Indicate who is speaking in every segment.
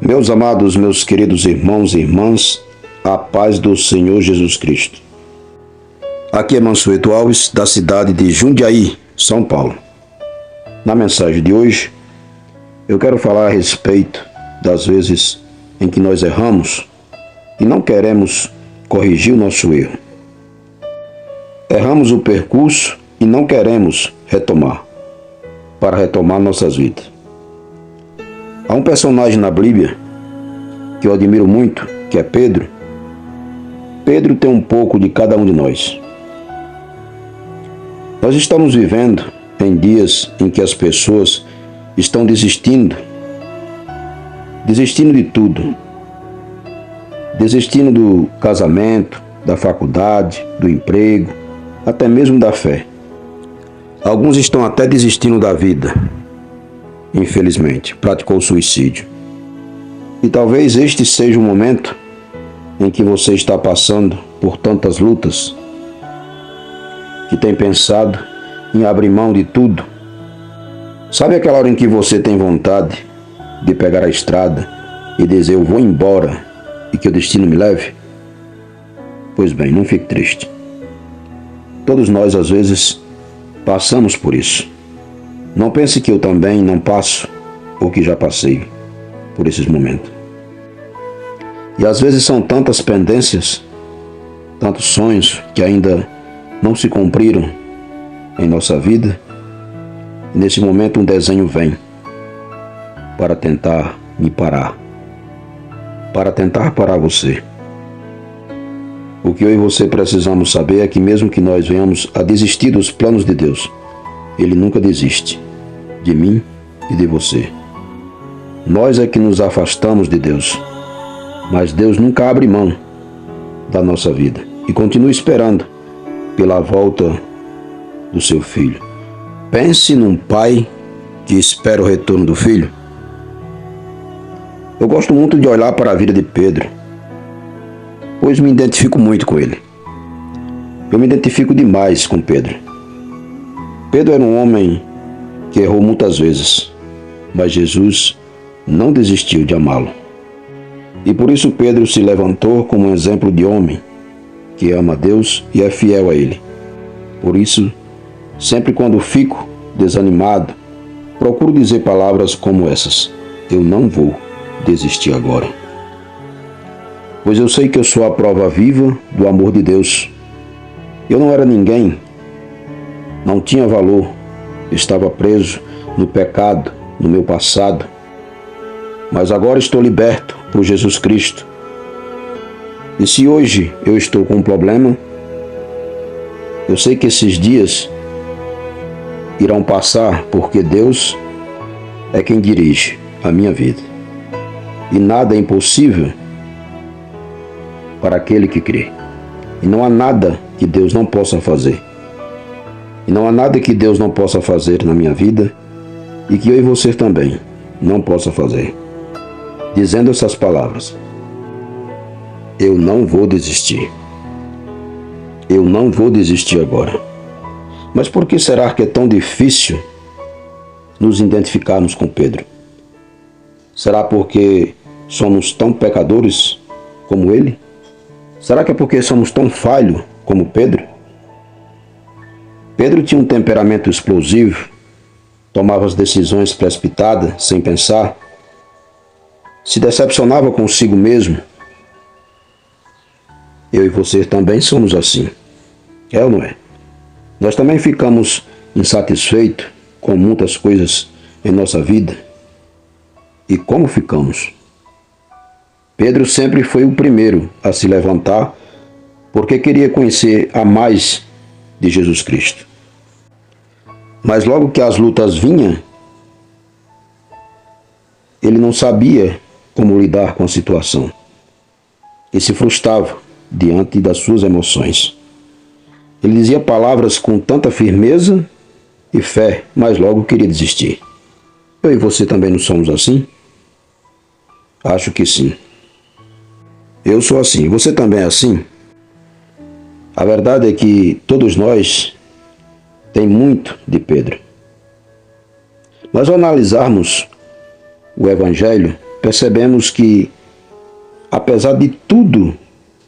Speaker 1: Meus amados, meus queridos irmãos e irmãs, a paz do Senhor Jesus Cristo. Aqui é Mansueto Alves, da cidade de Jundiaí, São Paulo. Na mensagem de hoje, eu quero falar a respeito das vezes em que nós erramos e não queremos corrigir o nosso erro. Erramos o percurso e não queremos retomar, para retomar nossas vidas. Há um personagem na Bíblia que eu admiro muito, que é Pedro. Pedro tem um pouco de cada um de nós. Nós estamos vivendo em dias em que as pessoas estão desistindo de tudo. Desistindo do casamento, da faculdade, do emprego, até mesmo da fé. Alguns estão até desistindo da vida. Infelizmente, praticou suicídio. E talvez este seja o momento em que você está passando por tantas lutas, que tem pensado em abrir mão de tudo. Sabe aquela hora em que você tem vontade de pegar a estrada e dizer eu vou embora e que o destino me leve? Pois bem, não fique triste. Todos nós às vezes passamos por isso. Não pense que eu também não passo ou que já passei por esses momentos. E às vezes são tantas pendências, tantos sonhos que ainda não se cumpriram em nossa vida. E nesse momento um desenho vem para tentar me parar, para tentar parar você. O que eu e você precisamos saber é que mesmo que nós venhamos a desistir dos planos de Deus, Ele nunca desiste de mim e de você. Nós é que nos afastamos de Deus, mas Deus nunca abre mão da nossa vida e continua esperando pela volta do seu filho. Pense num pai que espera o retorno do filho. Eu gosto muito de olhar para a vida de Pedro, pois me identifico muito com ele. Eu me identifico demais com Pedro. Pedro era um homem que errou muitas vezes, mas Jesus não desistiu de amá-lo. E por isso Pedro se levantou como um exemplo de homem que ama a Deus e é fiel a Ele. Por isso, sempre quando fico desanimado, procuro dizer palavras como essas: eu não vou desistir agora. Pois eu sei que eu sou a prova viva do amor de Deus. Eu não era ninguém, não tinha valor, estava preso no pecado, no meu passado. Mas agora estou liberto por Jesus Cristo. E se hoje eu estou com um problema, eu sei que esses dias irão passar, porque Deus é quem dirige a minha vida. E nada é impossível para aquele que crê. E não há nada que Deus não possa fazer. E não há nada que Deus não possa fazer na minha vida e que eu e você também não possa fazer. Dizendo essas palavras: eu não vou desistir. Eu não vou desistir agora. Mas por que será que é tão difícil nos identificarmos com Pedro? Será porque somos tão pecadores como ele? Será que é porque somos tão falhos como Pedro? Pedro tinha um temperamento explosivo, tomava as decisões precipitadas, sem pensar, se decepcionava consigo mesmo. Eu e você também somos assim. É ou não é? Nós também ficamos insatisfeitos com muitas coisas em nossa vida. E como ficamos? Pedro sempre foi o primeiro a se levantar porque queria conhecer a mais de Jesus Cristo. Mas logo que as lutas vinham, ele não sabia como lidar com a situação e se frustrava diante das suas emoções. Ele dizia palavras com tanta firmeza e fé, mas logo queria desistir. Eu e você também não somos assim? Acho que sim. Eu sou assim. Você também é assim? A verdade é que todos nós tem muito de Pedro. Mas ao analisarmos o Evangelho, percebemos que, apesar de tudo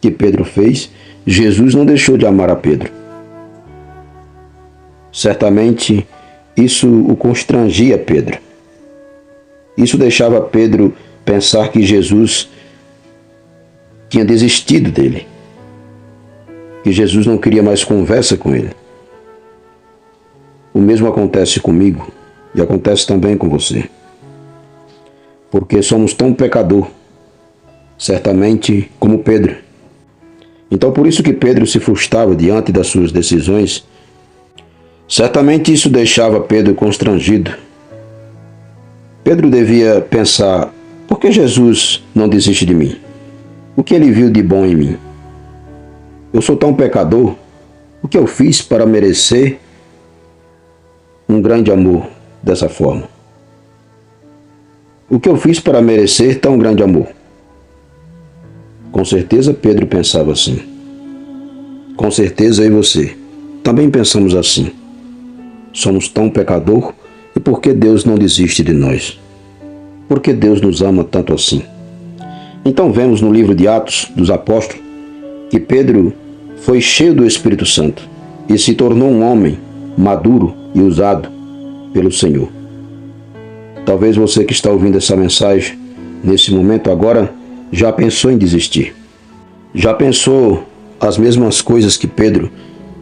Speaker 1: que Pedro fez, Jesus não deixou de amar a Pedro. Certamente, isso o constrangia Pedro. Isso deixava Pedro pensar que Jesus tinha desistido dele, que Jesus não queria mais conversa com ele. O mesmo acontece comigo e acontece também com você, porque somos tão pecador, certamente como Pedro. Então, por isso que Pedro se frustrava diante das suas decisões. Certamente isso deixava Pedro constrangido. Pedro devia pensar: por que Jesus não desiste de mim? O que ele viu de bom em mim? Eu sou tão pecador. O que eu fiz para merecer um grande amor dessa forma? O que eu fiz para merecer tão grande amor? Com certeza Pedro pensava assim. Com certeza eu e você também pensamos assim. Somos tão pecador, e por que Deus não desiste de nós? Por que Deus nos ama tanto assim? Então vemos no livro de Atos dos Apóstolos que Pedro foi cheio do Espírito Santo e se tornou um homem maduro e usado pelo Senhor. Talvez você que está ouvindo essa mensagem nesse momento agora já pensou em desistir. Já pensou as mesmas coisas que Pedro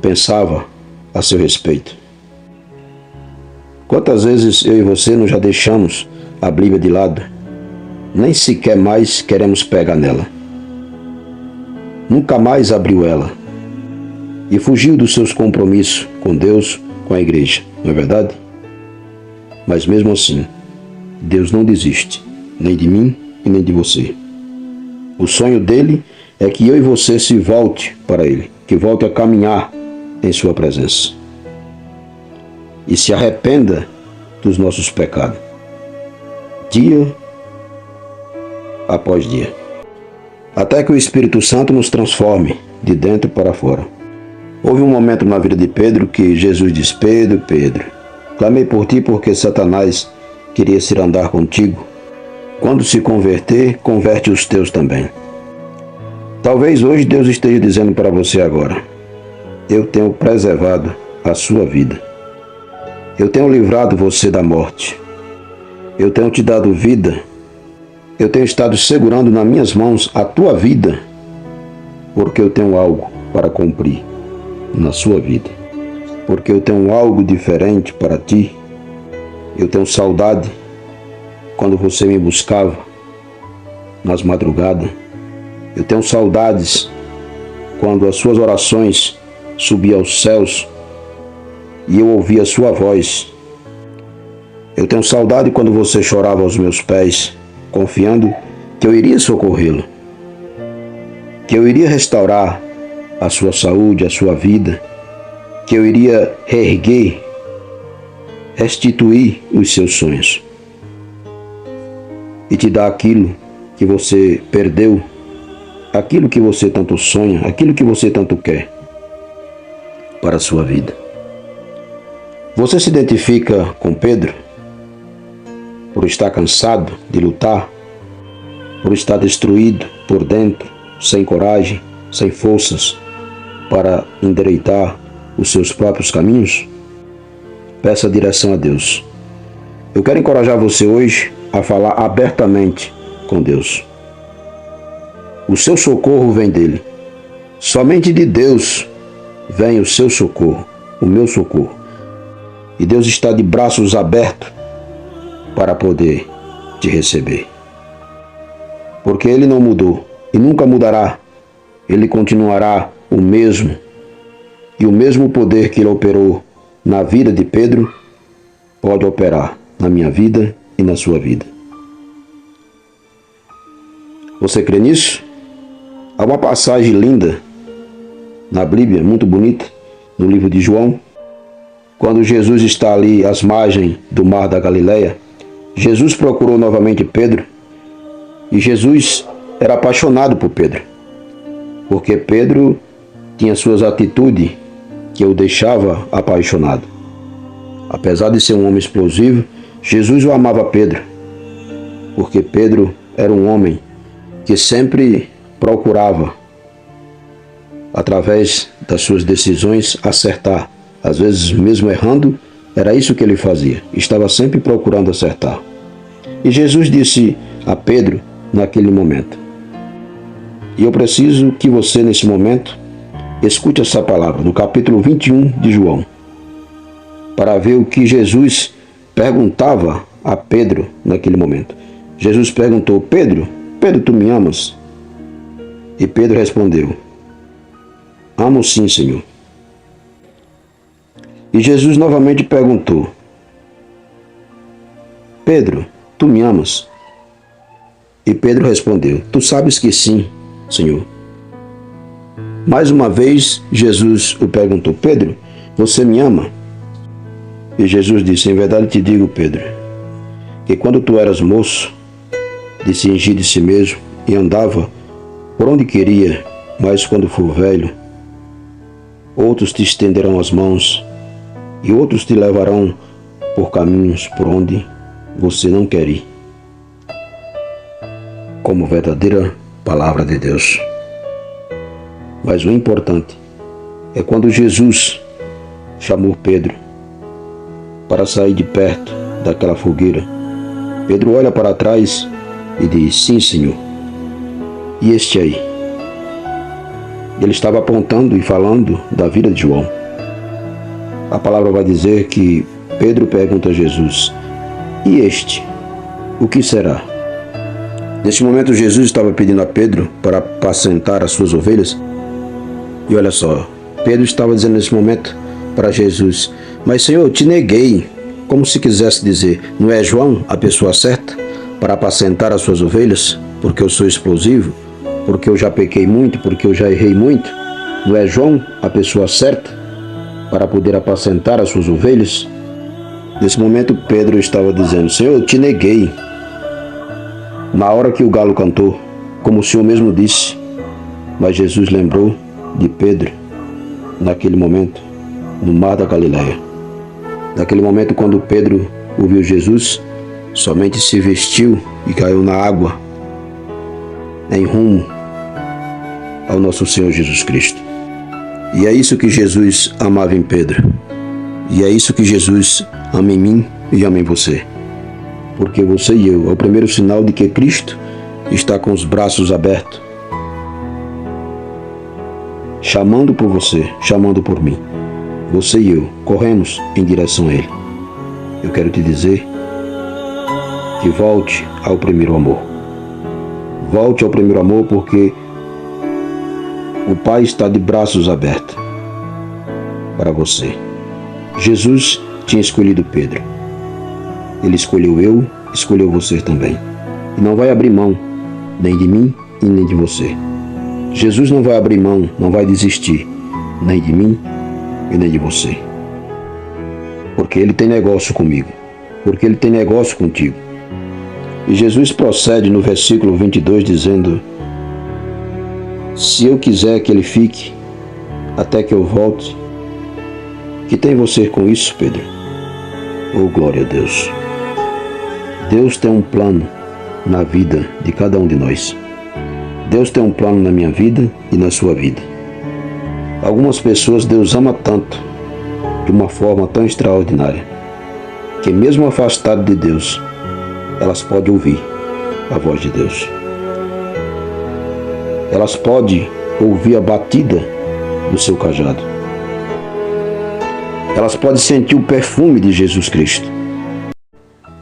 Speaker 1: pensava a seu respeito. Quantas vezes eu e você não já deixamos a Bíblia de lado? Nem sequer mais queremos pegar nela. Nunca mais abriu ela. E fugiu dos seus compromissos com Deus, com a igreja, não é verdade? Mas mesmo assim, Deus não desiste, nem de mim e nem de você. O sonho dele é que eu e você se volte para ele, que volte a caminhar em sua presença. E se arrependa dos nossos pecados, dia após dia, até que o Espírito Santo nos transforme de dentro para fora. Houve um momento na vida de Pedro que Jesus disse: Pedro, Pedro, clamei por ti porque Satanás queria ir andar contigo. Quando se converter, converte os teus também. Talvez hoje Deus esteja dizendo para você agora: eu tenho preservado a sua vida. Eu tenho livrado você da morte. Eu tenho te dado vida. Eu tenho estado segurando nas minhas mãos a tua vida, porque eu tenho algo para cumprir na sua vida. Porque eu tenho algo diferente para ti. Eu tenho saudade quando você me buscava nas madrugadas. Eu tenho saudades quando as suas orações subiam aos céus e eu ouvia a sua voz. Eu tenho saudade quando você chorava aos meus pés, confiando que eu iria socorrê-lo, que eu iria restaurar a sua saúde, a sua vida, que eu iria reerguer, restituir os seus sonhos e te dar aquilo que você perdeu, aquilo que você tanto sonha, aquilo que você tanto quer para a sua vida. Você se identifica com Pedro por estar cansado de lutar, por estar destruído por dentro, sem coragem, sem forças para endireitar os seus próprios caminhos? Peça direção a Deus. Eu quero encorajar você hoje a falar abertamente com Deus. O seu socorro vem dele. Somente de Deus vem o seu socorro, o meu socorro. E Deus está de braços abertos para poder te receber. Porque Ele não mudou e nunca mudará. Ele continuará o mesmo. E o mesmo poder que Ele operou na vida de Pedro pode operar na minha vida e na sua vida. Você crê nisso? Há uma passagem linda na Bíblia, muito bonita, no livro de João. Quando Jesus está ali às margens do mar da Galileia, Jesus procurou novamente Pedro e Jesus era apaixonado por Pedro, porque Pedro tinha suas atitudes que o deixava apaixonado. Apesar de ser um homem explosivo, Jesus o amava Pedro, porque Pedro era um homem que sempre procurava, através das suas decisões, acertar. Às vezes, mesmo errando, era isso que ele fazia. Estava sempre procurando acertar. E Jesus disse a Pedro naquele momento: e eu preciso que você, nesse momento, escute essa palavra, no capítulo 21 de João, para ver o que Jesus perguntava a Pedro naquele momento. Jesus perguntou: Pedro, tu me amas? E Pedro respondeu: amo sim, Senhor. E Jesus novamente perguntou: Pedro, tu me amas? E Pedro respondeu: tu sabes que sim, Senhor. Mais uma vez, Jesus o perguntou: Pedro, você me ama? E Jesus disse: em verdade te digo, Pedro, que quando tu eras moço, de cingir de si mesmo e andava por onde queria, mas quando for velho, outros te estenderão as mãos e outros te levarão por caminhos por onde você não quer ir. Como verdadeira palavra de Deus. Mas o importante é quando Jesus chamou Pedro para sair de perto daquela fogueira. Pedro olha para trás e diz: sim, Senhor. E este aí? Ele estava apontando e falando da vida de João. A palavra vai dizer que Pedro pergunta a Jesus: e este? O que será? Neste momento, Jesus estava pedindo a Pedro para apacentar as suas ovelhas. E olha só, Pedro estava dizendo nesse momento para Jesus: mas Senhor, eu te neguei. Como se quisesse dizer: não é João a pessoa certa para apacentar as suas ovelhas? Porque eu sou explosivo? Porque eu já pequei muito? Porque eu já errei muito? Não é João a pessoa certa para poder apacentar as suas ovelhas? Nesse momento, Pedro estava dizendo: Senhor, eu te neguei. Na hora que o galo cantou, como o Senhor mesmo disse. Mas Jesus lembrou de Pedro naquele momento, no mar da Galileia. Naquele momento, quando Pedro ouviu Jesus, somente se vestiu e caiu na água, em rumo ao nosso Senhor Jesus Cristo. E é isso que Jesus amava em Pedro. E é isso que Jesus ama em mim e ama em você. Porque você e eu, é o primeiro sinal de que Cristo está com os braços abertos, chamando por você, chamando por mim. Você e eu corremos em direção a Ele. Eu quero te dizer que volte ao primeiro amor. Volte ao primeiro amor, porque o Pai está de braços abertos para você. Jesus tinha escolhido Pedro. Ele escolheu eu, escolheu você também. E não vai abrir mão nem de mim e nem de você. Jesus não vai abrir mão, não vai desistir nem de mim e nem de você. Porque Ele tem negócio comigo. Porque Ele tem negócio contigo. E Jesus procede no versículo 22 dizendo: se eu quiser que ele fique até que eu volte, que tem você com isso, Pedro? Oh, glória a Deus! Deus tem um plano na vida de cada um de nós. Deus tem um plano na minha vida e na sua vida. Algumas pessoas Deus ama tanto, de uma forma tão extraordinária, que mesmo afastado de Deus, elas podem ouvir a voz de Deus. Elas podem ouvir a batida do seu cajado. Elas podem sentir o perfume de Jesus Cristo.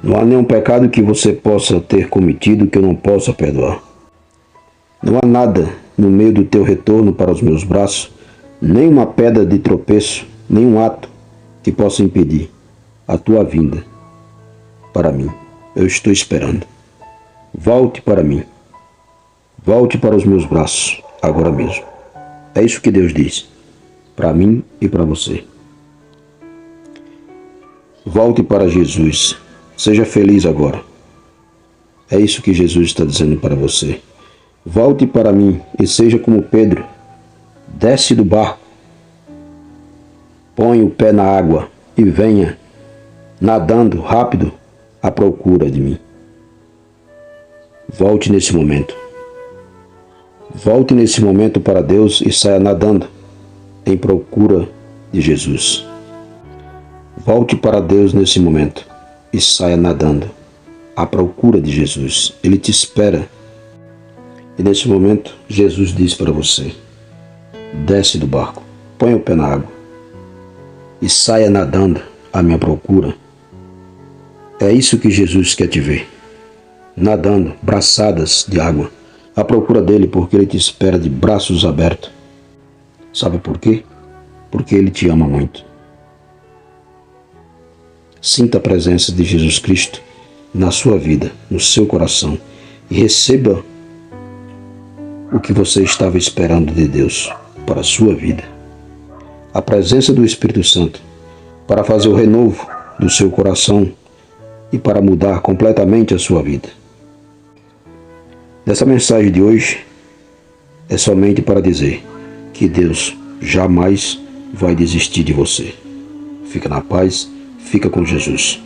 Speaker 1: Não há nenhum pecado que você possa ter cometido que eu não possa perdoar. Não há nada no meio do teu retorno para os meus braços, nem uma pedra de tropeço, nem um ato que possa impedir a tua vinda para mim. Eu estou esperando. Volte para mim. Volte para os meus braços, agora mesmo. É isso que Deus diz, para mim e para você. Volte para Jesus. Seja feliz agora. É isso que Jesus está dizendo para você. Volte para mim e seja como Pedro. Desce do barco. Põe o pé na água e venha nadando rápido à procura de mim. Volte nesse momento. Volte nesse momento para Deus e saia nadando em procura de Jesus. Volte para Deus nesse momento e saia nadando à procura de Jesus. Ele te espera. E nesse momento, Jesus diz para você: desce do barco, põe o pé na água e saia nadando à minha procura. É isso que Jesus quer te ver, nadando, braçadas de água, à procura dele, porque ele te espera de braços abertos. Sabe por quê? Porque ele te ama muito. Sinta a presença de Jesus Cristo na sua vida, no seu coração, e receba o que você estava esperando de Deus para a sua vida. A presença do Espírito Santo para fazer o renovo do seu coração e para mudar completamente a sua vida. Nessa mensagem de hoje é somente para dizer que Deus jamais vai desistir de você. Fica na paz, fica com Jesus,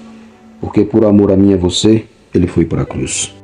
Speaker 1: porque por amor a mim e a você, Ele foi para a cruz.